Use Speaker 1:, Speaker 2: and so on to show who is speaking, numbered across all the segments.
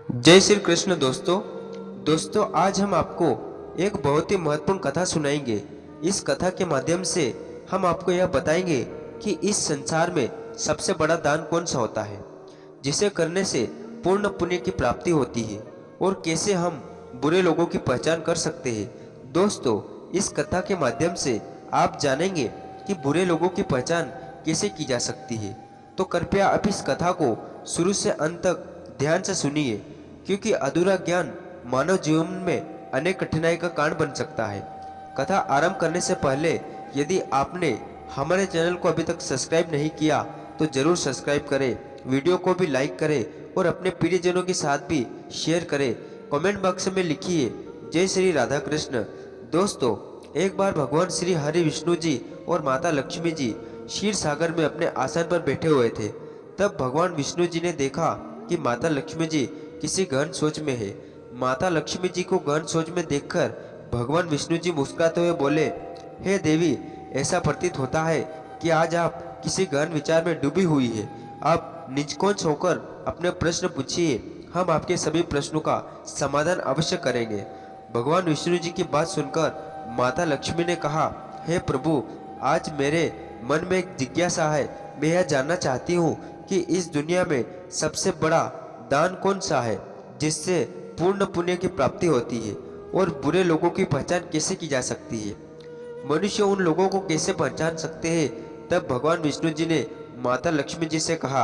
Speaker 1: जय श्री कृष्ण दोस्तों आज हम आपको एक बहुत ही महत्वपूर्ण कथा सुनाएंगे। इस कथा के माध्यम से हम आपको यह बताएंगे कि इस संसार में सबसे बड़ा दान कौन सा होता है, जिसे करने से पूर्ण पुण्य की प्राप्ति होती है, और कैसे हम बुरे लोगों की पहचान कर सकते हैं। दोस्तों, इस कथा के माध्यम से आप जानेंगे कि बुरे लोगों की पहचान कैसे की जा सकती है। तो कृपया आप इस कथा को शुरू से अंत तक ध्यान से सुनिए, क्योंकि अधूरा ज्ञान मानव जीवन में अनेक कठिनाई का कारण बन सकता है। कथा आरंभ करने से पहले यदि आपने हमारे चैनल को अभी तक सब्सक्राइब नहीं किया तो जरूर सब्सक्राइब करें, वीडियो को भी लाइक करें और अपने प्रियजनों के साथ भी शेयर करें। कमेंट बॉक्स में लिखिए जय श्री राधा कृष्ण। दोस्तों, एक बार भगवान श्री हरि विष्णु जी और माता लक्ष्मी जी क्षीर सागर में अपने आसन पर बैठे हुए थे। तब भगवान विष्णु जी ने देखा कि माता लक्ष्मी जी किसी गहन सोच में है। माता लक्ष्मी जी को गहन सोच में देखकर भगवान विष्णु जी मुस्कुराते हुए बोले, हे देवी, ऐसा प्रतीत होता है कि आज आप किसी गहन विचार में डूबी हुई है। आप निष्कोच होकर अपने प्रश्न पूछिए, हम आपके सभी प्रश्नों का समाधान अवश्य करेंगे। भगवान विष्णु जी की बात सुनकर माता लक्ष्मी ने कहा, हे प्रभु, आज मेरे मन में एक जिज्ञासा है। मैं यह जानना चाहती हूँ कि इस दुनिया में सबसे बड़ा दान कौन सा है, जिससे पूर्ण पुण्य की प्राप्ति होती है, और बुरे लोगों की पहचान कैसे की जा सकती है। मनुष्य उन लोगों को कैसे पहचान सकते हैं। तब भगवान विष्णु जी ने माता लक्ष्मी जी से कहा,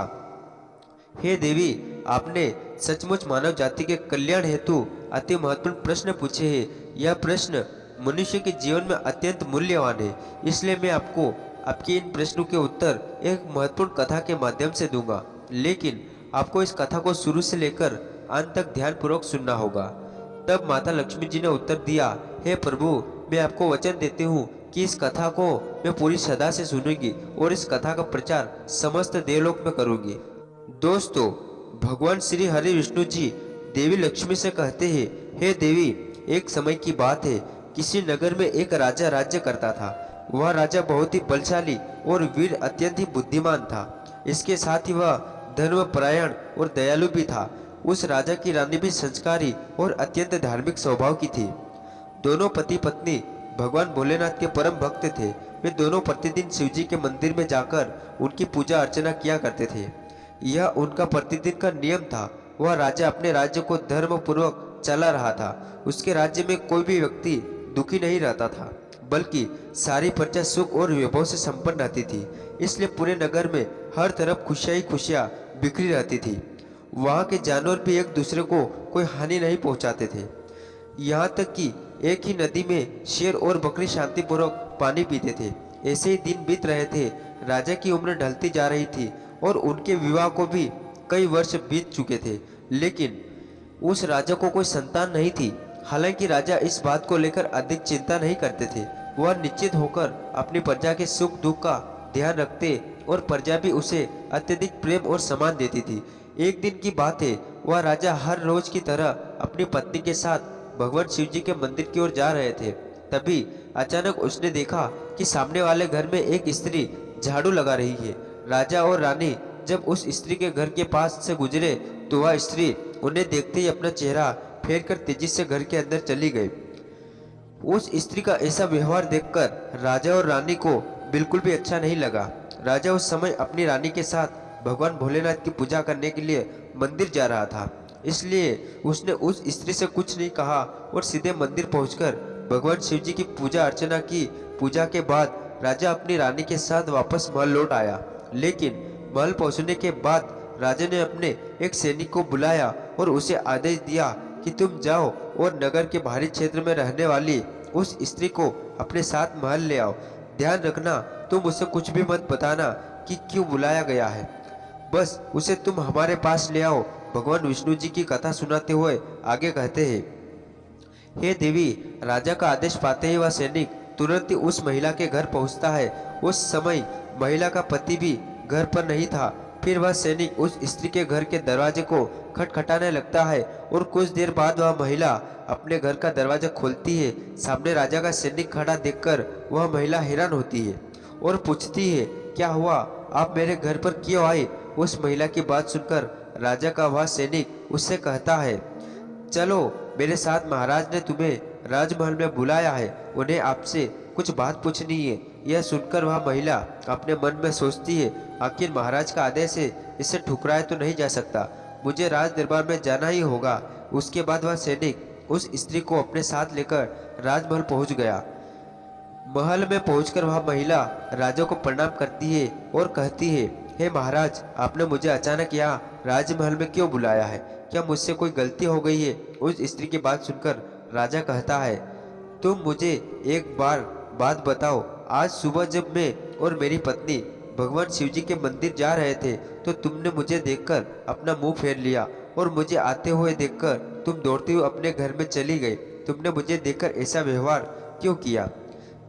Speaker 1: हे देवी, आपने सचमुच मानव जाति के कल्याण हेतु अति महत्वपूर्ण प्रश्न पूछे हैं। यह प्रश्न मनुष्य के जीवन में अत्यंत मूल्यवान है, इसलिए मैं आपको आपके इन प्रश्नों के उत्तर एक महत्वपूर्ण कथा के माध्यम से दूंगा। लेकिन आपको इस कथा को शुरू से लेकर अंत तक ध्यानपूर्वक सुनना होगा। तब माता लक्ष्मी जी ने उत्तर दिया, हे प्रभु, मैं आपको वचन देती हूँ कि इस कथा को मैं पूरी श्रद्धा से सुनूंगी और इस कथा का प्रचार समस्त देवलोक में करूंगी। दोस्तों, भगवान श्री हरि विष्णु जी देवी लक्ष्मी से कहते हैं, हे देवी, एक समय की बात है, किसी नगर में एक राजा राज्य करता था। वह राजा बहुत ही बलशाली और वीर अत्यंत ही बुद्धिमान था। इसके साथ ही वह धर्मपरायण और दयालु भी था। उस राजा की रानी भी संस्कारी और अत्यंत धार्मिक स्वभाव की थी। दोनों पति पत्नी भगवान भोलेनाथ के परम भक्त थे। वे दोनों प्रतिदिन शिवजी के मंदिर में जाकर उनकी पूजा अर्चना किया करते थे। यह उनका प्रतिदिन का नियम था। वह राजा अपने राज्य को धर्म पूर्वक चला रहा था। उसके राज्य में कोई भी व्यक्ति दुखी नहीं रहता था, बल्कि सारी प्रजा सुख और वैभव से संपन्न रहती थी। इसलिए पूरे नगर में हर तरफ खुशियां ही खुशियां बिखरी रहती थी। वहां के जानवर भी एक दूसरे को कोई हानि नहीं पहुंचाते थे। यहाँ तक कि एक ही नदी में शेर और बकरी शांतिपूर्वक पानी पीते थे। ऐसे ही दिन बीत रहे थे। राजा की उम्र ढलती जा रही थी और उनके विवाह को भी कई वर्ष बीत चुके थे, लेकिन उस राजा को कोई संतान नहीं थी। हालांकि राजा इस बात को लेकर अधिक चिंता नहीं करते थे। वह निश्चित होकर अपनी प्रजा के सुख दुख का ध्यान रखते और प्रजा भी उसे अत्यधिक प्रेम और सम्मान देती थी। एक दिन की बात है, वह राजा हर रोज की तरह अपनी पत्नी के साथ भगवान शिव जी के मंदिर की ओर जा रहे थे। तभी अचानक उसने देखा कि सामने वाले घर में एक स्त्री झाड़ू लगा रही है। राजा और रानी जब उस स्त्री के घर के पास से गुजरे तो वह स्त्री उन्हें देखते ही अपना चेहरा फेर कर तेजी से घर के अंदर चली गई। उस स्त्री का ऐसा व्यवहार देखकर राजा और रानी को बिल्कुल भी अच्छा नहीं लगा। राजा उस समय अपनी रानी के साथ भगवान भोलेनाथ की पूजा करने के लिए मंदिर जा रहा था, इसलिए उसने उस स्त्री से कुछ नहीं कहा और सीधे मंदिर पहुंचकर भगवान शिव जी की पूजा अर्चना की। पूजा के बाद राजा अपनी रानी के साथ वापस महल लौट आया। लेकिन महल पहुंचने के बाद राजा ने अपने एक सैनिक को बुलाया और उसे आदेश दिया कि तुम जाओ और नगर के बाहरी क्षेत्र में रहने वाली उस स्त्री को अपने साथ महल ले आओ। ध्यान रखना, तुम उसे कुछ भी मत बताना कि क्यों बुलाया गया है, बस उसे तुम हमारे पास ले आओ। भगवान विष्णु जी की कथा सुनाते हुए आगे कहते हैं, हे देवी, राजा का आदेश पाते ही वह सैनिक तुरंत ही उस महिला के घर पहुंचता है। उस समय महिला का पति भी घर पर नहीं था। फिर वह सैनिक उस स्त्री के घर के दरवाजे को खटखटाने लगता है और कुछ देर बाद वह महिला अपने घर का दरवाजा खोलती है। सामने राजा का सैनिक खड़ा देखकर वह महिला हैरान होती है और पूछती है, क्या हुआ, आप मेरे घर पर क्यों आए। उस महिला की बात सुनकर राजा का वह सैनिक उससे कहता है, चलो मेरे साथ, महाराज ने तुम्हें राजमहल में बुलाया है, उन्हें आपसे कुछ बात पूछनी है। यह सुनकर वह महिला अपने मन में सोचती है, आखिर महाराज का आदेश है, इसे ठुकराया तो नहीं जा सकता, मुझे राज दरबार में जाना ही होगा। उसके बाद वह सैनिक उस स्त्री को अपने साथ लेकर राजमहल पहुंच गया। महल में पहुंचकर वह महिला राजा को प्रणाम करती है और कहती है, हे महाराज, आपने मुझे अचानक यहाँ राजमहल में क्यों बुलाया है? क्या मुझसे कोई गलती हो गई है? उस स्त्री की बात सुनकर राजा कहता है, तुम मुझे एक बार बात बताओ, आज सुबह जब मैं और मेरी पत्नी भगवान शिव जी के मंदिर जा रहे थे तो तुमने मुझे देखकर अपना मुंह फेर लिया और मुझे आते हुए देखकर तुम दौड़ते हुए अपने घर में चली गई। तुमने मुझे देखकर ऐसा व्यवहार क्यों किया?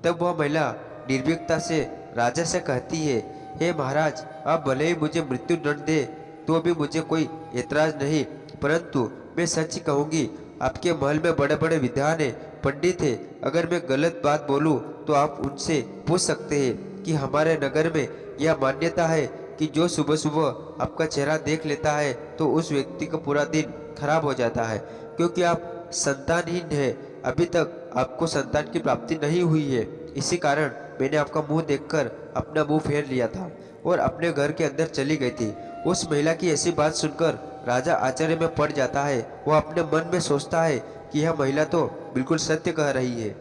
Speaker 1: तब वह महिला निर्भीकता से राजा से कहती है, हे महाराज, आप भले ही मुझे मृत्यु दंड दे तो भी मुझे कोई ऐतराज नहीं, परंतु मैं सच ही कहूँगी, आपके महल में बड़े बड़े विद्वान हैं, पंडित हैं। अगर मैं गलत बात बोलूं तो आप उनसे पूछ सकते हैं कि हमारे नगर में यह मान्यता है कि जो सुबह सुबह आपका चेहरा देख लेता है तो उस व्यक्ति का पूरा दिन खराब हो जाता है, क्योंकि आप संतानहीन हैं। अभी तक आपको संतान की प्राप्ति नहीं हुई है, इसी कारण मैंने आपका मुंह देखकर अपना मुंह फेर लिया था और अपने घर के अंदर चली गई थी। उस महिला की ऐसी बात सुनकर राजा आश्चर्य में पड़ जाता है। वह अपने मन में सोचता है कि यह महिला तो बिल्कुल सत्य कह रही है।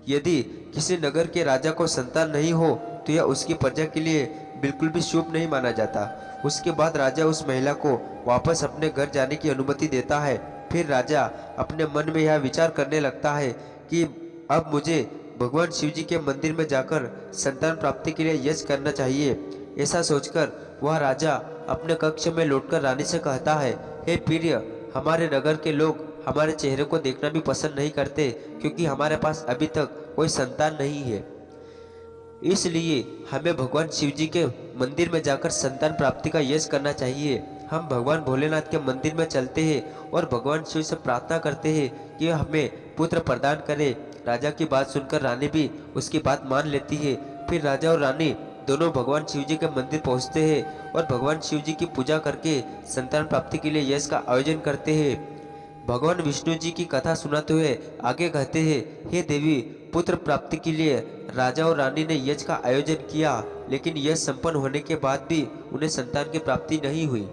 Speaker 1: यदि किसी नगर के राजा को संतान नहीं हो तो यह उसकी प्रजा के लिए बिल्कुल भी शुभ नहीं माना जाता। उसके बाद राजा उस महिला को वापस अपने घर जाने की अनुमति देता है। फिर राजा अपने मन में यह विचार करने लगता है कि अब मुझे भगवान शिव जी के मंदिर में जाकर संतान प्राप्ति के लिए यज्ञ करना चाहिए। ऐसा सोचकर वह राजा अपने कक्ष में लौटकर रानी से कहता है, हे प्रिय, हमारे नगर के लोग हमारे चेहरे को देखना भी पसंद नहीं करते, क्योंकि हमारे पास अभी तक कोई संतान नहीं है। इसलिए हमें भगवान शिव जी के मंदिर में जाकर संतान प्राप्ति का यज्ञ करना चाहिए। हम भगवान भोलेनाथ के मंदिर में चलते हैं और भगवान शिव से प्रार्थना करते हैं कि हमें पुत्र प्रदान करे। राजा की बात सुनकर रानी भी उसकी बात मान लेती है। फिर राजा और रानी दोनों भगवान शिव जी के मंदिर पहुंचते हैं और भगवान शिव जी की पूजा करके संतान प्राप्ति के लिए यज्ञ का आयोजन करते हैं। भगवान विष्णु जी की कथा सुनाते हुए आगे कहते हैं, हे देवी, पुत्र प्राप्ति के लिए राजा और रानी ने यज्ञ का आयोजन किया, लेकिन यज्ञ संपन्न होने के बाद भी उन्हें संतान की प्राप्ति नहीं हुई।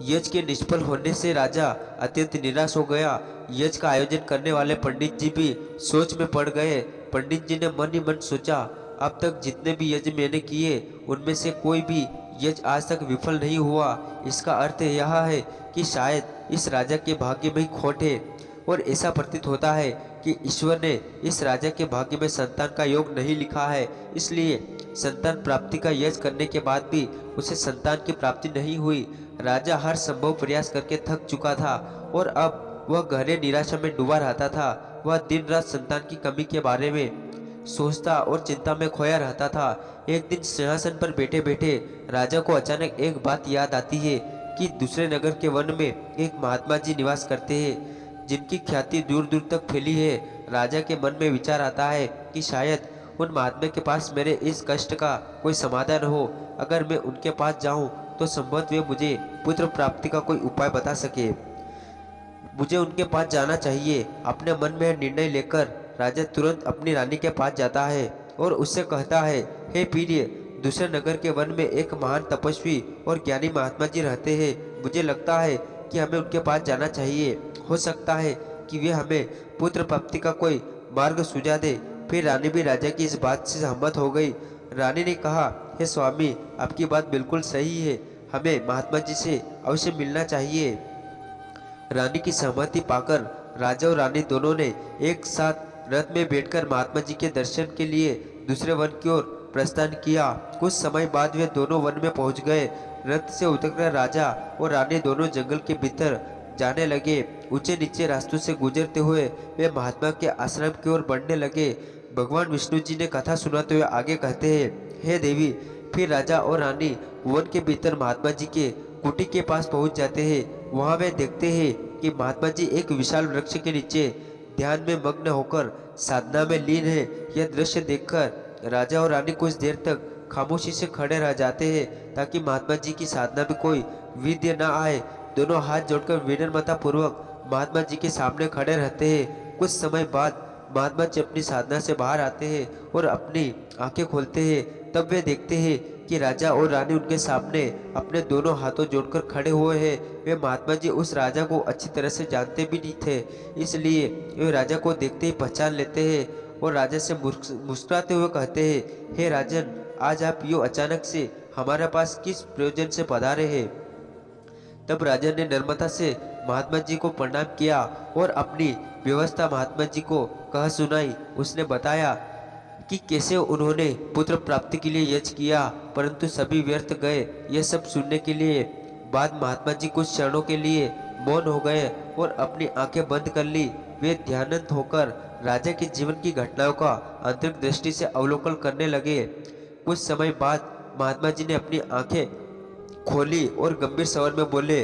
Speaker 1: यज्ञ के निष्फल होने से राजा अत्यंत निराश हो गया। यज्ञ का आयोजन करने वाले पंडित जी भी सोच में पड़ गए। पंडित जी ने मन ही मन सोचा, अब तक जितने भी यज्ञ मैंने किए उनमें से कोई भी यज्ञ आज तक विफल नहीं हुआ। इसका अर्थ यह है कि शायद इस राजा के भाग्य में ही खोट है, और ऐसा प्रतीत होता है कि ईश्वर ने इस राजा के भाग्य में संतान का योग नहीं लिखा है। इसलिए संतान प्राप्ति का यज्ञ करने के बाद भी उसे संतान की प्राप्ति नहीं हुई। राजा हर संभव प्रयास करके थक चुका था और अब वह गहरे निराशा में डूबा रहता था। वह दिन रात संतान की कमी के बारे में सोचता और चिंता में खोया रहता था। एक दिन सिंहासन पर बैठे बैठे राजा को अचानक एक बात याद आती है कि दूसरे नगर के वन में एक महात्मा जी निवास करते हैं, जिनकी ख्याति दूर दूर तक फैली है। राजा के मन में विचार आता है कि शायद उन महात्मा के पास मेरे इस कष्ट का कोई समाधान हो। अगर मैं उनके पास जाऊं तो संभवत वे मुझे पुत्र प्राप्ति का कोई उपाय बता सके। मुझे उनके पास जाना चाहिए। अपने मन में निर्णय लेकर राजा तुरंत अपनी रानी के पास जाता है और उससे कहता है, हे प्रिय, दूसरे नगर के वन में एक महान तपस्वी और ज्ञानी महात्मा जी रहते हैं। मुझे लगता है कि हमें उनके पास जाना चाहिए। हो सकता है कि वे हमें पुत्र प्राप्ति का कोई मार्ग सुझा दे। फिर रानी भी राजा की इस बात से सहमत हो गई। रानी ने कहा, हे स्वामी, आपकी बात बिल्कुल सही है, हमें महात्मा जी से अवश्य मिलना चाहिए। रानी की सहमति पाकर राजा और रानी दोनों ने एक साथ रथ में बैठकर महात्मा जी के दर्शन के लिए दूसरे वन की ओर प्रस्थान किया। कुछ समय बाद वे दोनों वन में पहुंच गए। रथ से उतरकर राजा और रानी दोनों जंगल के भीतर जाने लगे। ऊंचे नीचे रास्तों से गुजरते हुए वे महात्मा के आश्रम की ओर बढ़ने लगे। भगवान विष्णु जी ने कथा सुनाते हुए आगे कहते हैं, हे देवी। फिर राजा और रानी वन के भीतर महात्मा जी के कुटी के पास पहुंच जाते हैं। वहां वे देखते हैं कि महात्मा जी एक विशाल वृक्ष के नीचे ध्यान में मग्न होकर साधना में लीन है। यह दृश्य देखकर राजा और रानी कुछ देर तक खामोशी से खड़े रह जाते हैं ताकि महात्मा जी की साधना में कोई विद्य न आए। दोनों हाथ जोड़कर विनम्रता पूर्वक महात्मा जी के सामने खड़े रहते हैं। कुछ समय बाद महात्मा जी अपनी साधना से बाहर आते हैं और अपनी आंखें खोलते हैं। तब वे देखते हैं कि राजा और रानी उनके सामने अपने दोनों हाथों जोड़कर खड़े हुए हैं। वे महात्मा जी उस राजा को अच्छी तरह से जानते भी नहीं थे, इसलिए वे राजा को देखते ही पहचान लेते हैं और राजा से मुस्कुराते हुए कहते हैं, हे राजन, आज आप यूँ अचानक से हमारे पास किस प्रयोजन से पधारे हैं? तब राजा ने नम्रता से महात्मा जी को प्रणाम किया और अपनी व्यवस्था महात्मा जी को कह सुनाई। उसने बताया कि कैसे उन्होंने पुत्र प्राप्ति के लिए यज्ञ किया, परंतु सभी व्यर्थ गए। यह सब सुनने के लिए बाद महात्मा जी कुछ क्षणों के लिए मौन हो गए और अपनी आंखें बंद कर ली। वे ध्यानस्थ होकर राजा के जीवन की घटनाओं का आंतरिक दृष्टि से अवलोकन करने लगे। कुछ समय बाद महात्मा जी ने अपनी आंखें खोली और गंभीर स्वर में बोले,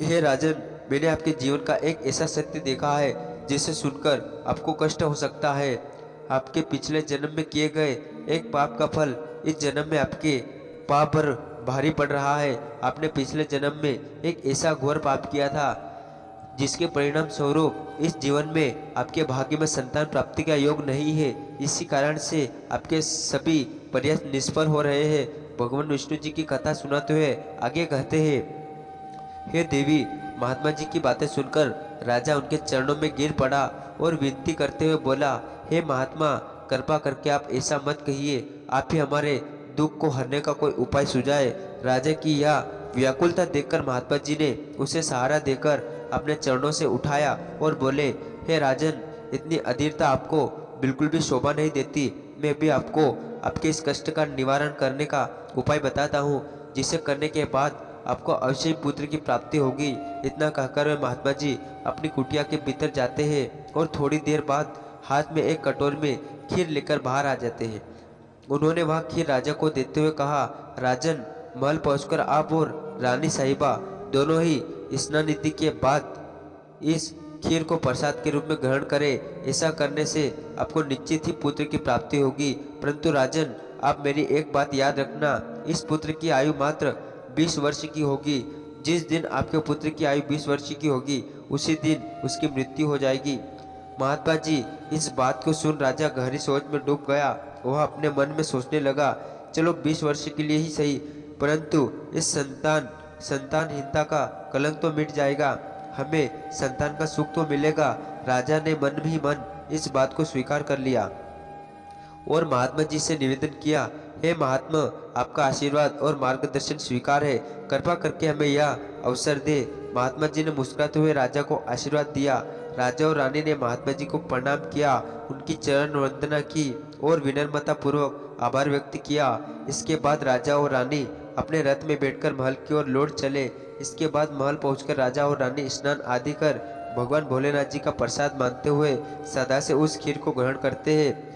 Speaker 1: हे राजन, मैंने आपके जीवन का एक ऐसा सत्य देखा है जिसे सुनकर आपको कष्ट हो सकता है। आपके पिछले जन्म में किए गए एक पाप का फल इस जन्म में आपके पाप पर भारी पड़ रहा है। आपने पिछले जन्म में एक ऐसा घोर पाप किया था जिसके परिणाम स्वरूप इस जीवन में आपके भाग्य में संतान प्राप्ति का योग नहीं है। इसी कारण से आपके सभी प्रयास निष्फल हो रहे हैं। भगवान विष्णु जी की कथा सुनाते हुए आगे कहते हैं, हे देवी। महात्मा जी की बातें सुनकर राजा उनके चरणों में गिर पड़ा और विनती करते हुए बोला, हे महात्मा, कृपा करके आप ऐसा मत कहिए। आप ही हमारे दुख को हरने का कोई उपाय सुझाए। राजा की यह व्याकुलता देखकर महात्मा जी ने उसे सहारा देकर अपने चरणों से उठाया और बोले, हे राजन, इतनी अधीरता आपको बिल्कुल भी शोभा नहीं देती। मैं भी आपको आपके इस कष्ट का निवारण करने का उपाय बताता हूँ, जिसे करने के बाद आपको अवश्य पुत्र की प्राप्ति होगी। इतना कहकर वे महात्मा जी अपनी कुटिया के भीतर जाते हैं और थोड़ी देर बाद हाथ में एक कटोरे में खीर लेकर बाहर आ जाते हैं। उन्होंने वह खीर राजा को देते हुए कहा, राजन, महल पहुंचकर आप और रानी साहिबा दोनों ही स्नान विधि के बाद इस खीर को प्रसाद के रूप में ग्रहण करें। ऐसा करने से आपको निश्चित ही पुत्र की प्राप्ति होगी। परंतु राजन, आप मेरी एक बात याद रखना, इस पुत्र की आयु मात्र 20 वर्ष की होगी। जिस दिन आपके पुत्र की आयु 20 वर्ष की होगी, उसी दिन उसकी मृत्यु हो जाएगी। महात्मा जी इस बात को सुन राजा गहरी सोच में डूब गया। वह अपने मन में सोचने लगा, चलो 20 वर्ष के लिए ही सही, परंतु इस संतानहीनता का कलंक तो मिट जाएगा, हमें संतान का सुख तो मिलेगा। राजा ने मन ही मन इस बात को स्वीकार कर लिया और महात्मा जी से निवेदन किया, हे महात्मा, आपका आशीर्वाद और मार्गदर्शन स्वीकार है, कृपा करके हमें यह अवसर दे। महात्मा जी ने मुस्कुराते हुए राजा को आशीर्वाद दिया। राजा और रानी ने महात्मा जी को प्रणाम किया, उनकी चरण वंदना की और विनम्रता पूर्वक आभार व्यक्त किया। इसके बाद राजा और रानी अपने रथ में बैठकर महल की ओर लौट चले। इसके बाद महल पहुंचकर राजा और रानी स्नान आदि कर भगवान भोलेनाथ जी का प्रसाद मानते हुए सदा से उस खीर को ग्रहण करते हैं।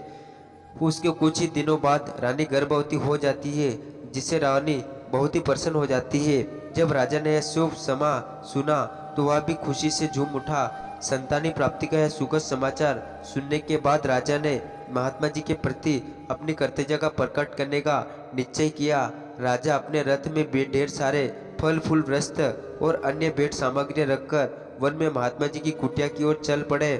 Speaker 1: उसके कुछ ही दिनों बाद रानी गर्भवती हो जाती है, जिससे रानी बहुत ही प्रसन्न हो जाती है। जब राजा ने यह शुभ समा सुना तो वह भी खुशी से झूम उठा। संतानी प्राप्ति का यह सुखद समाचार सुनने के बाद राजा ने महात्मा जी के प्रति अपनी कृतज्ञता प्रकट करने का निश्चय किया। राजा अपने रथ में ढेर सारे फल फूल वस्त्र और अन्य भेंट सामग्री रखकर वन में महात्मा जी की कुटिया की ओर चल पड़े।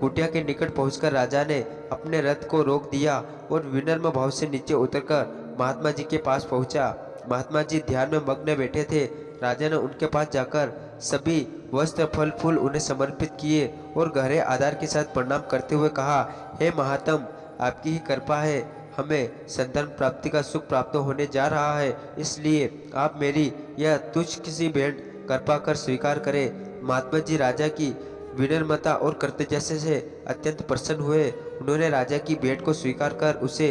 Speaker 1: कुटिया के निकट पहुंचकर राजा ने अपने रथ को रोक दिया और विनम्र भाव से नीचे उतरकर महात्मा जी के पास पहुंचा। महात्मा जी ध्यान में मग्न बैठे थे। राजा ने उनके पास जाकर सभी वस्त्र फल फूल उन्हें समर्पित किए और गहरे आदर के साथ प्रणाम करते हुए कहा, हे महात्म, आपकी ही कृपा है, हमें संतान प्राप्ति का सुख प्राप्त होने जा रहा है, इसलिए आप मेरी यह तुच्छ सी भेंट कृपा कर स्वीकार करें। महात्मा जी राजा की विनम्रता और कृतज्ञता से अत्यंत प्रसन्न हुए। उन्होंने राजा की भेंट को स्वीकार कर उसे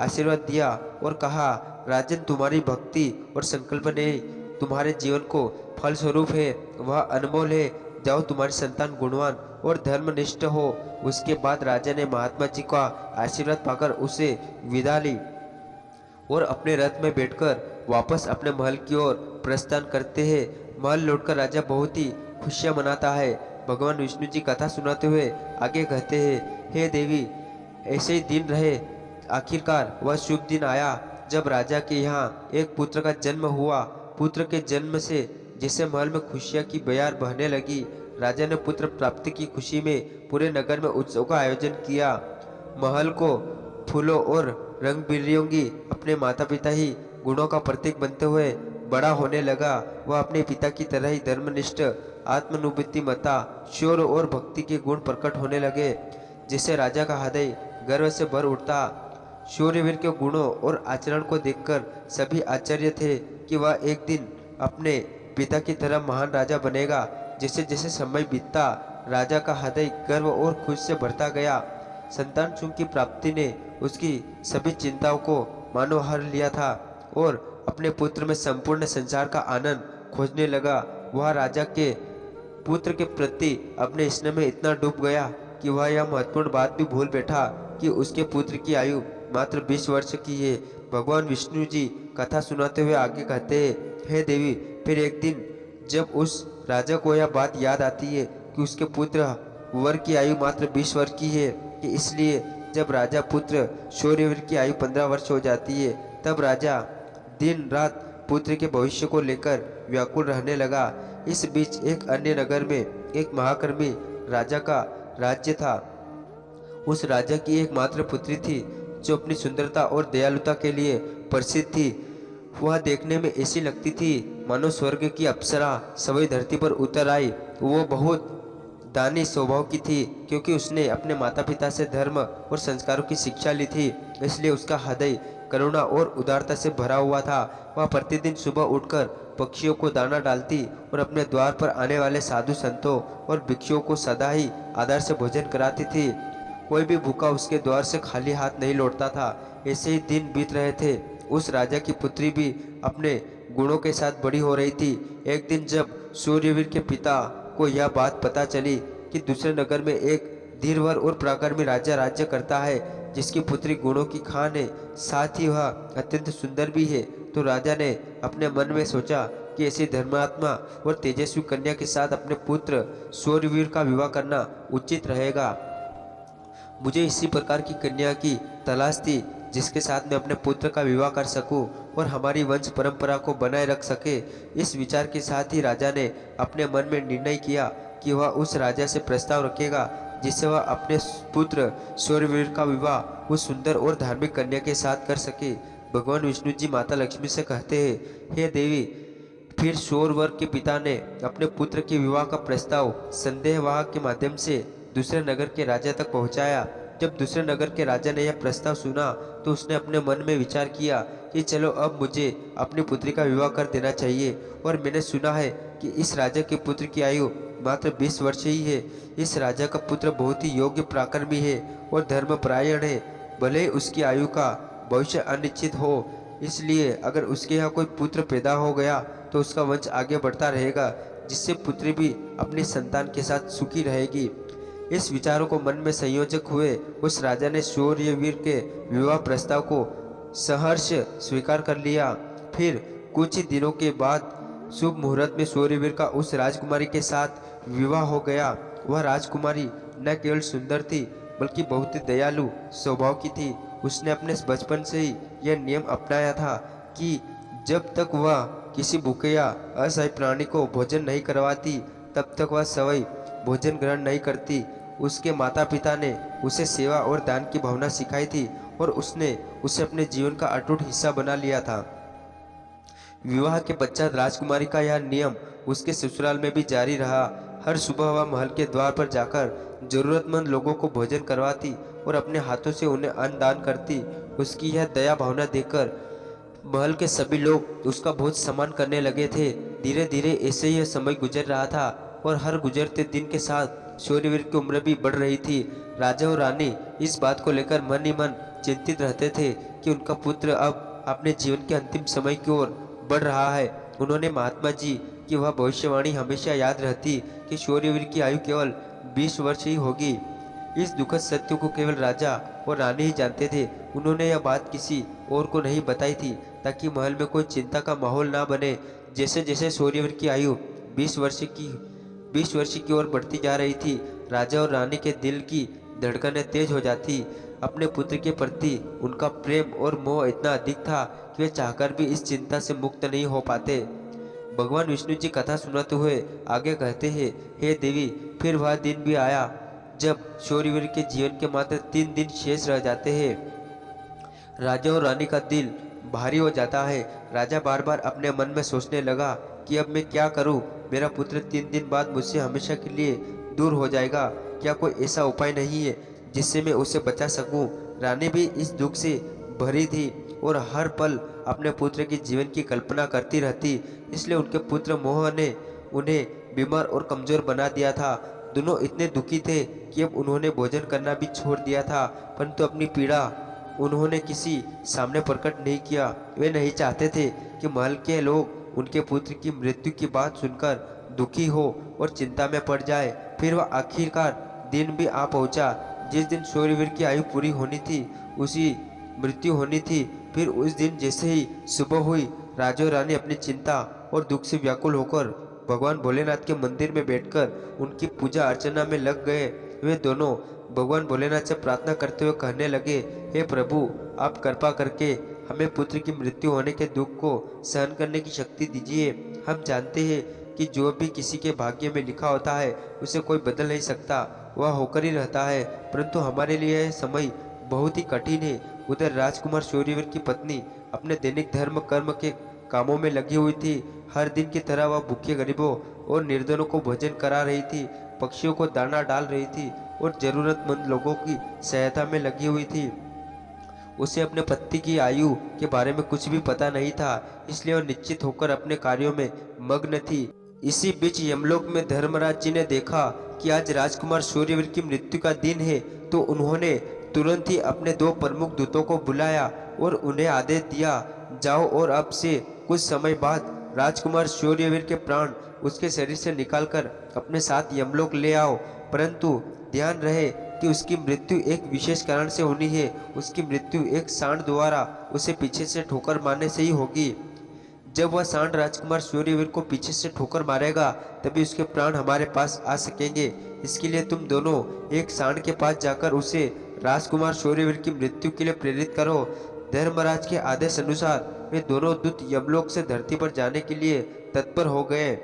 Speaker 1: आशीर्वाद दिया और कहा, राजन, तुम्हारी भक्ति और संकल्प ने तुम्हारे जीवन को फल स्वरूप है, वह अनमोल है। जाओ, तुम्हारी संतान गुणवान और धर्मनिष्ठ हो। उसके बाद राजा ने महात्मा जी का आशीर्वाद पाकर उसे विदा ली और अपने रथ में बैठकर वापस अपने महल की ओर प्रस्थान करते हैं। महल लौटकर राजा बहुत ही खुशियां मनाता है। भगवान विष्णु जी कथा सुनाते हुए आगे कहते हैं, हे देवी, ऐसे ही दिन रहे। आखिरकार वह शुभ दिन आया जब राजा के यहाँ एक पुत्र का जन्म हुआ। पुत्र के जन्म से जिसे महल में खुशियां की बयार बहने लगी। राजा ने पुत्र प्राप्ति की खुशी में पूरे नगर में उत्सव का आयोजन किया। महल को फूलों और रंग बिरंगी अपने माता पिता ही गुणों का प्रतीक बनते हुए बड़ा होने लगा। वह अपने पिता की तरह ही धर्मनिष्ठ, आत्मनुबुद्धिमता, शौर्य और भक्ति के गुण प्रकट होने लगे, जिससे राजा का हृदय गर्व से भर उठता। शौर्यवीर के गुणों और आचरण को देखकर सभी आश्चर्य थे कि वह एक दिन अपने पिता की तरह महान राजा बनेगा। जैसे जैसे समय बीतता, राजा का हृदय गर्व और खुश से भरता गया। संतान सुख की प्राप्ति ने उसकी सभी चिंताओं को मानो हर लिया था और अपने पुत्र में संपूर्ण संसार का आनंद खोजने लगा। वह राजा के पुत्र के प्रति अपने स्नेह में इतना डूब गया कि वह यह महत्वपूर्ण बात भी भूल बैठा कि उसके पुत्र की आयु मात्र 20 वर्ष की है। भगवान विष्णु जी कथा सुनाते हुए आगे कहते हैं, हे देवी, फिर एक दिन जब उस राजा को यह बात याद आती है कि उसके पुत्र वर की आयु मात्र 20 वर्ष की है, कि इसलिए जब राजा पुत्र शौर्यवीर की आयु 15 वर्ष हो जाती है, तब राजा दिन रात पुत्र के भविष्य को लेकर व्याकुल रहने लगा। इस बीच एक अन्य नगर में एक महाकर्मी राजा का राज्य था। उस राजा की एकमात्र पुत्री थी जो अपनी सुंदरता और दयालुता के लिए प्रसिद्ध थी। वह देखने में ऐसी लगती थी मानो स्वर्ग की अप्सरा सवई धरती पर उतर आई। वो बहुत दानी स्वभाव की थी, क्योंकि उसने अपने माता पिता से धर्म और संस्कारों की शिक्षा ली थी, इसलिए उसका हृदय करुणा और उदारता से भरा हुआ था। वह प्रतिदिन सुबह उठकर पक्षियों को दाना डालती और अपने द्वार पर आने वाले साधु संतों और भिक्षुओं को सदा ही आदर से भोजन कराती थी। कोई भी भूखा उसके द्वार से खाली हाथ नहीं लौटता था। ऐसे ही दिन बीत रहे थे। उस राजा की पुत्री भी अपने गुणों के साथ बड़ी हो रही थी। एक दिन जब सूर्यवीर के पिता को यह बात पता चली कि दूसरे नगर में एक धीरवर और पराक्रमी राजा राज्य करता है, जिसकी पुत्री गुणों की खान है, साथ ही वह अत्यंत सुंदर भी है, तो राजा ने अपने मन में सोचा कि ऐसी धर्मात्मा और तेजस्वी कन्या के साथ अपने पुत्र सूर्यवीर का विवाह करना उचित रहेगा। मुझे इसी प्रकार की कन्या की तलाश थी जिसके साथ मैं अपने पुत्र का विवाह कर सकूं और हमारी वंश परंपरा को बनाए रख सके। इस विचार के साथ ही राजा ने अपने मन में निर्णय किया कि वह उस राजा से प्रस्ताव रखेगा जिससे वह अपने पुत्र सूर्यवीर का विवाह उस सुंदर और धार्मिक कन्या के साथ कर सके। भगवान विष्णु जी माता लक्ष्मी से कहते हैं, हे देवी, फिर सूर्यवर के पिता ने अपने पुत्र के विवाह का प्रस्ताव संदेहवाहक के माध्यम से दूसरे नगर के राजा तक पहुंचाया। जब दूसरे नगर के राजा ने यह प्रस्ताव सुना तो उसने अपने मन में विचार किया कि चलो अब मुझे अपनी पुत्री का विवाह कर देना चाहिए। और मैंने सुना है कि इस राजा के पुत्र की आयु मात्र 20 वर्ष ही है। इस राजा का पुत्र बहुत ही योग्य पराक्रमी है और धर्मपरायण है। भले ही उसकी आयु का भविष्य अनिश्चित हो, इसलिए अगर उसके यहाँ कोई पुत्र पैदा हो गया तो उसका वंश आगे बढ़ता रहेगा, जिससे पुत्री भी अपनी संतान के साथ सुखी रहेगी। इस विचारों को मन में संयोजक हुए उस राजा ने सूर्यवीर के विवाह प्रस्ताव को सहर्ष स्वीकार कर लिया। फिर कुछ ही दिनों के बाद शुभ मुहूर्त में सूर्यवीर का उस राजकुमारी के साथ विवाह हो गया। वह राजकुमारी न केवल सुंदर थी बल्कि बहुत ही दयालु स्वभाव की थी। उसने अपने बचपन से ही यह नियम अपनाया था कि जब तक वह किसी भूखे या असहाय प्राणी को भोजन नहीं करवाती तब तक वह सवई भोजन ग्रहण नहीं करती। उसके माता पिता ने उसे सेवा और दान की भावना सिखाई थी और उसने उसे अपने जीवन का अटूट हिस्सा बना लिया था। विवाह के पश्चात राजकुमारी का यह नियम उसके ससुराल में भी जारी रहा। हर सुबह वह महल के द्वार पर जाकर जरूरतमंद लोगों को भोजन करवाती और अपने हाथों से उन्हें अन्न दान करती। उसकी यह दया भावना देखकर महल के सभी लोग उसका बहुत सम्मान करने लगे थे। धीरे धीरे ऐसे ही यह समय गुजर रहा था और हर गुजरते दिन के साथ सूर्यवीर की उम्र भी बढ़ रही थी। राजा और रानी इस बात को लेकर मन ही मन चिंतित रहते थे कि उनका पुत्र अब अपने जीवन के अंतिम समय की ओर बढ़ रहा है। उन्होंने महात्मा जी की वह भविष्यवाणी हमेशा याद रहती कि सूर्यवीर की आयु केवल 20 वर्ष ही होगी। इस दुखद सत्य को केवल राजा और रानी ही जानते थे। उन्होंने यह बात किसी और को नहीं बताई थी ताकि महल में कोई चिंता का माहौल ना बने। जैसे जैसे सूर्यवीर की आयु 20 वर्ष की ओर बढ़ती जा रही थी, राजा और रानी के दिल की धड़कनें तेज हो जाती। अपने पुत्र के प्रति उनका प्रेम और मोह इतना अधिक था कि वे चाहकर भी इस चिंता से मुक्त नहीं हो पाते। भगवान विष्णु जी कथा सुनाते हुए आगे कहते हैं, हे देवी, फिर वह दिन भी आया जब शूरवीर के जीवन के मात्र 3 दिन शेष रह जाते हैं। राजा और रानी का दिल भारी हो जाता है। राजा बार बार अपने मन में सोचने लगा कि अब मैं क्या करूं? मेरा पुत्र 3 दिन बाद मुझसे हमेशा के लिए दूर हो जाएगा। क्या कोई ऐसा उपाय नहीं है जिससे मैं उसे बचा सकूं? रानी भी इस दुख से भरी थी और हर पल अपने पुत्र के जीवन की कल्पना करती रहती। इसलिए उनके पुत्र मोह ने उन्हें बीमार और कमजोर बना दिया था। दोनों इतने दुखी थे कि अब उन्होंने भोजन करना भी छोड़ दिया था, परंतु अपनी पीड़ा उन्होंने किसी सामने प्रकट नहीं किया। वे नहीं चाहते थे कि महल के लोग उनके पुत्र की मृत्यु की बात सुनकर दुखी हो और चिंता में पड़ जाए। फिर वह आखिरकार दिन भी आ पहुंचा जिस दिन शूरवीर की आयु पूरी होनी थी, उसी मृत्यु होनी थी। फिर उस दिन जैसे ही सुबह हुई, राजा और रानी अपनी चिंता और दुख से व्याकुल होकर भगवान भोलेनाथ के मंदिर में बैठकर उनकी पूजा अर्चना में लग गए। वे दोनों भगवान भोलेनाथ से प्रार्थना करते हुए कहने लगे, हे प्रभु, आप कृपा करके हमें पुत्र की मृत्यु होने के दुख को सहन करने की शक्ति दीजिए। हम जानते हैं कि जो भी किसी के भाग्य में लिखा होता है उसे कोई बदल नहीं सकता, वह होकर ही रहता है, परंतु हमारे लिए यह समय बहुत ही कठिन है। उधर राजकुमार शूरवीर की पत्नी अपने दैनिक धर्म कर्म के कामों में लगी हुई थी। हर दिन की तरह वह भूखे गरीबों और निर्धनों को भोजन करा रही थी, पक्षियों को दाना डाल रही थी और जरूरतमंद लोगों की सहायता में लगी हुई थी। उसे अपने पति की आयु के बारे में कुछ भी पता नहीं था, इसलिए वह निश्चित होकर अपने कार्यों में मग्न थी। इसी बीच यमलोक में धर्मराज जी ने देखा कि आज राजकुमार शूरवीर की मृत्यु का दिन है, तो उन्होंने तुरंत ही अपने 2 प्रमुख दूतों को बुलाया और उन्हें आदेश दिया, जाओ और अब से कुछ समय बाद राजकुमार शूरवीर के प्राण उसके शरीर से निकालकर अपने साथ यमलोक ले आओ, परंतु ध्यान रहे कि उसकी मृत्यु एक विशेष कारण से होनी है। उसकी मृत्यु एक सांड द्वारा उसे पीछे से ठोकर मारने से ही होगी। जब वह सांड राजकुमार शूरवीर को पीछे से ठोकर मारेगा तभी उसके प्राण हमारे पास आ सकेंगे। इसके लिए तुम दोनों एक सांड के पास जाकर उसे राजकुमार शूरवीर की मृत्यु के लिए प्रेरित करो। धर्मराज के आदेश अनुसार वे दोनों दूत यमलोक से धरती पर जाने के लिए तत्पर हो गए।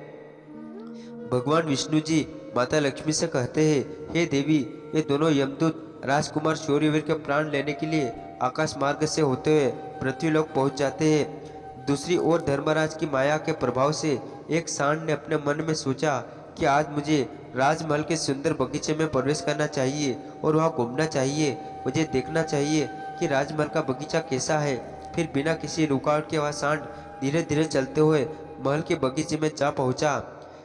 Speaker 1: भगवान विष्णु जी माता लक्ष्मी से कहते हैं, हे देवी, ये दोनों यमदूत राजकुमार शूरवीर के प्राण लेने के लिए आकाश मार्ग से होते हुए पृथ्वीलोक पहुंच जाते हैं। दूसरी ओर धर्मराज की माया के प्रभाव से एक सांड ने अपने मन में सोचा कि आज मुझे राजमहल के सुंदर बगीचे में प्रवेश करना चाहिए और वहाँ घूमना चाहिए। मुझे देखना चाहिए कि राजमहल का बगीचा कैसा है। फिर बिना किसी रुकावट के वह सांड धीरे धीरे चलते हुए महल के बगीचे में जा पहुंचा।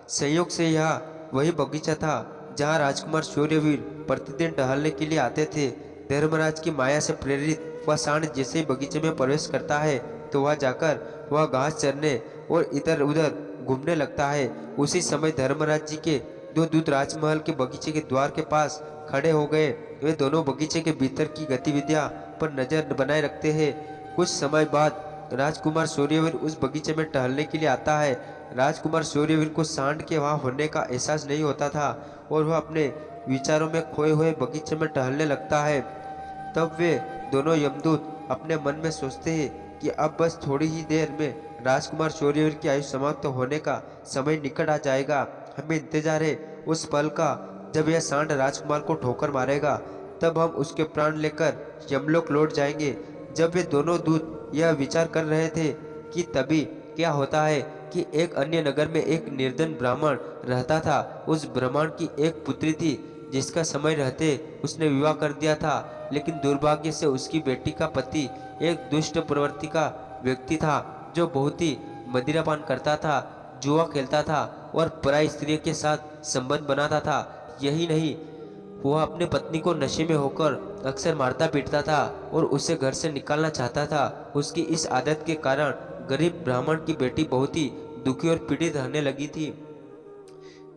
Speaker 1: संयोग से यह वही बगीचा था जहां राजकुमार शूरवीर प्रतिदिन टहलने के लिए आते थे। धर्मराज की माया से प्रेरित वह सांड जैसे ही बगीचे में प्रवेश करता है तो वह जाकर वह घास चरने और इधर उधर घूमने लगता है। उसी समय धर्मराज जी के 2 दूत राजमहल के बगीचे के द्वार के पास खड़े हो गए। वे दोनों बगीचे के भीतर की गतिविधियां पर नजर बनाए रखते हैं। कुछ समय बाद राजकुमार शूरवीर उस बगीचे में टहलने के लिए आता है। राजकुमार शूरवीर को सांड के वहां होने का एहसास नहीं होता था और वह अपने विचारों में खोए हुए बगीचे में टहलने लगता है। तब वे दोनों यमदूत अपने मन में सोचते हैं कि अब बस थोड़ी ही देर में राजकुमार शूरवीर की आयु समाप्त होने का समय निकट आ जाएगा। हमें इंतजार है उस पल का जब यह सांड राजकुमार को ठोकर मारेगा, तब हम उसके प्राण लेकर यमलोक लौट जाएंगे। जब वे दोनों दूत यह विचार कर रहे थे कि तभी क्या होता है कि एक अन्य नगर में एक निर्धन ब्राह्मण रहता था। उस ब्राह्मण की एक पुत्री थी जिसका समय रहते उसने विवाह कर दिया था, लेकिन दुर्भाग्य से उसकी बेटी का पति एक दुष्ट प्रवृत्ति का व्यक्ति था जो बहुत ही मदिरापान करता था, जुआ खेलता था और पराई स्त्री के साथ संबंध बनाता था। यही नहीं, वह अपने पत्नी को नशे में होकर अक्सर मारता पीटता था और उसे घर से निकालना चाहता था। उसकी इस आदत के कारण गरीब ब्राह्मण की बेटी बहुत ही दुखी और पीड़ित रहने लगी थी।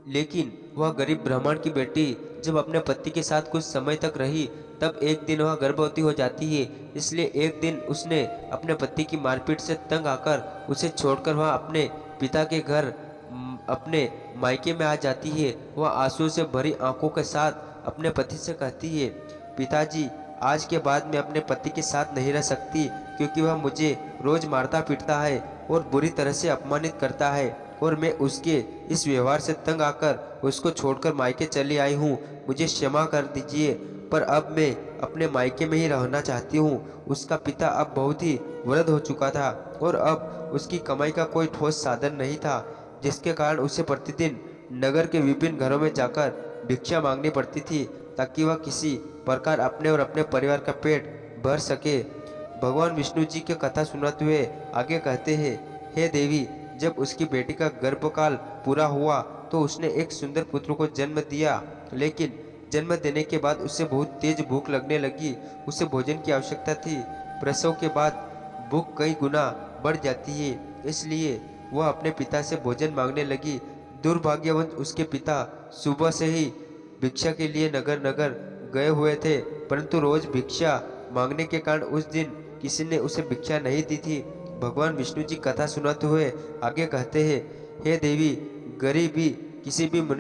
Speaker 1: लेकिन वह गरीब ब्राह्मण की बेटी जब अपने पति के साथ कुछ समय तक रही, तब एक दिन वह गर्भवती हो जाती है। इसलिए एक दिन उसने अपने पति की मारपीट से तंग आकर उसे छोड़कर वह अपने पिता के घर अपने मायके में आ जाती है। वह आंसू से भरी आंखों के साथ अपने पति से कहती है, पिताजी, आज के बाद मैं अपने पति के साथ नहीं रह सकती, क्योंकि वह मुझे रोज मारता पीटता है और बुरी तरह से अपमानित करता है। और मैं उसके इस व्यवहार से तंग आकर उसको छोड़कर मायके चली आई हूँ। मुझे क्षमा कर दीजिए, पर अब मैं अपने मायके में ही रहना चाहती हूँ। उसका पिता अब बहुत ही वृद्ध हो चुका था और अब उसकी कमाई का कोई ठोस साधन नहीं था, जिसके कारण उसे प्रतिदिन नगर के विभिन्न घरों में जाकर भिक्षा मांगनी पड़ती थी, ताकि वह किसी प्रकार अपने और अपने परिवार का पेट भर सके। भगवान विष्णु जी की कथा सुनाते हुए आगे कहते हैं, हे देवी, जब उसकी बेटी का गर्भकाल पूरा हुआ तो उसने एक सुंदर पुत्र को जन्म दिया, लेकिन जन्म देने के बाद उसे बहुत तेज भूख लगने लगी। उसे भोजन की आवश्यकता थी। प्रसव के बाद भूख कई गुना बढ़ जाती है, इसलिए वह अपने पिता से भोजन मांगने लगी। दुर्भाग्यवश उसके पिता सुबह से ही भिक्षा के लिए नगर नगर गए हुए थे, परंतु रोज भिक्षा मांगने के कारण उस दिन किसी ने उसे भिक्षा नहीं दी थी। भगवान विष्णु जी कथा सुनाते हुए आगे कहते हैं, हे देवी, गरीबी किसी भी मनुष्य